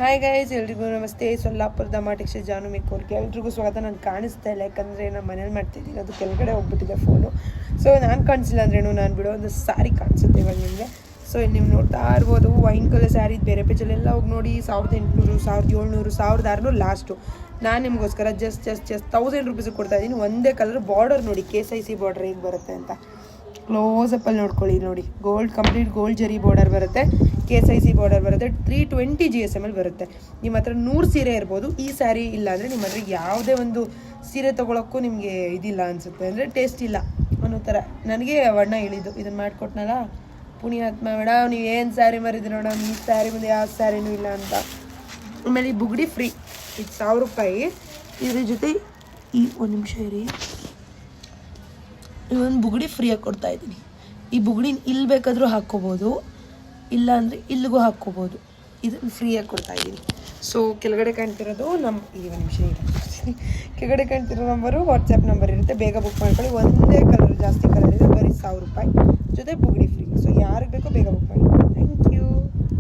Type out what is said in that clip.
Hi guys, ಎಲ್ರಿಗೂ ನಮಸ್ತೆ. ಸೊಲ್ಲಾಪುರದ ಮಾಟಿಕ್ಷ ಜಾನು ಮಿಕ್ಕೋರ್ಗೆ ಎಲ್ರಿಗೂ ಸ್ವಾಗತ. ನಾನು ಕಾಣಿಸ್ತಾ ಇಲ್ಲ, ಯಾಕಂದರೆ ನಾನು ಮನೇಲಿ ಮಾಡ್ತಿದ್ದೀನಿ, ಅದು ಕೆಳಗಡೆ ಹೋಗ್ಬಿಟ್ಟಿದೆ ಫೋನು. ಸೊ ನಾನು ಕಾಣಿಸಿಲ್ಲ ಅಂದ್ರೇನು ನಾನು ಬಿಡೋ ಒಂದು ಸ್ಯಾರಿ ಕಾಣಿಸುತ್ತೆ ಇವಾಗ ನಿಮಗೆ. ಸೊ ಇಲ್ಲಿ ನೀವು ನೋಡ್ತಾ ಇರ್ಬೋದು, ವೈನ್ ಕಲರ್ ಸ್ಯಾರಿ ಬೇರೆ ಪೇಜಲ್ಲೆಲ್ಲ ಹೋಗಿ ನೋಡಿ 1800, 1700, 1600 ಲಾಸ್ಟು. ನಾನು ನಿಮಗೋಸ್ಕರ ಜಸ್ಟ್ 1000 ರುಪೀಸ್ ಕೊಡ್ತಾಯಿದ್ದೀನಿ. ಒಂದೇ ಕಲರ್ ಬಾರ್ಡರ್ ನೋಡಿ, KSIC ಬಾರ್ಡರ್ ಹೇಗೆ ಬರುತ್ತೆ ಅಂತ ಕ್ಲೋಸಪ್ಪಲ್ಲಿ ನೋಡ್ಕೊಳ್ಳಿ. ನೋಡಿ, ಕಂಪ್ಲೀಟ್ ಗೋಲ್ಡ್ ಜರಿ ಬಾರ್ಡರ್ ಬರುತ್ತೆ, KSIC ಬಾರ್ಡರ್ ಬರುತ್ತೆ, 320 GSM ಬರುತ್ತೆ. ನಿಮ್ಮ ಹತ್ರ 100 ಸೀರೆ ಇರ್ಬೋದು. ಈ ಸ್ಯಾರಿ ಇಲ್ಲ ಅಂದರೆ ನಿಮ್ಮ ಹತ್ರ ಯಾವುದೇ ಒಂದು ಸೀರೆ ತೊಗೊಳಕ್ಕೂ ನಿಮಗೆ ಇದಿಲ್ಲ ಅನಿಸುತ್ತೆ, ಅಂದರೆ ಟೇಸ್ಟ್ ಇಲ್ಲ ಅನ್ನೋ ಥರ ನನಗೆ ಬಣ್ಣ ಹೇಳಿದ್ದು. ಇದನ್ನು ಮಾಡಿಕೊಟ್ನಲ್ಲ, ಪುಣ್ಯಾತ್ಮ ಮೇಡಮ್, ನೀವು ಏನು ಸ್ಯಾರಿ ಮರಿದ್ರಿ ಮೇಡಮ್, ಈ ಸ್ಯಾರಿ ಮುಂದೆ ಯಾವ ಸ್ಯಾರಿನೂ ಇಲ್ಲ ಅಂತ. ಆಮೇಲೆ ಈ ಬುಗ್ಡಿ ಫ್ರೀ, ಇದು 1000 ರೂಪಾಯಿ. ಇದ್ರ ಜೊತೆ ಈ ಒಂದು ನಿಮಿಷ ಇರಿ, ಒಂದು ಬುಗುಡಿ ಫ್ರೀಯಾಗಿ ಕೊಡ್ತಾಯಿದ್ದೀನಿ. ಈ ಬುಗುಡಿನ ಇಲ್ಲಿ ಬೇಕಾದರೂ ಹಾಕ್ಕೋಬೋದು, ಇಲ್ಲ ಅಂದರೆ ಇಲ್ಲಿಗೂ ಹಾಕ್ಕೋಬೋದು. ಇದನ್ನು ಫ್ರೀಯಾಗಿ ಕೊಡ್ತಾಯಿದ್ದೀನಿ. ಸೊ ಕೆಳಗಡೆ ಕಾಣ್ತಿರೋದು ಈ ಒಂದು ನಿಮಿಷ ಇರುತ್ತೆ, ಕೆಳಗಡೆ ಕಾಣ್ತಿರೋ ನಂಬರು ವಾಟ್ಸಪ್ ನಂಬರ್ ಇರುತ್ತೆ. ಬೇಗ ಬುಕ್ ಮಾಡ್ಕೊಳ್ಳಿ. ಒಂದೇ ಕಲರ್, ಜಾಸ್ತಿ ಕಲರ್ ಇದೆ, ಬರೀ 1000 ರೂಪಾಯಿ ಜೊತೆ ಬುಗುಡಿ ಫ್ರೀ. ಸೊ ಯಾರಿಗೆ ಬೇಕೋ ಬೇಗ ಬುಕ್ ಮಾಡಿ. Thank you.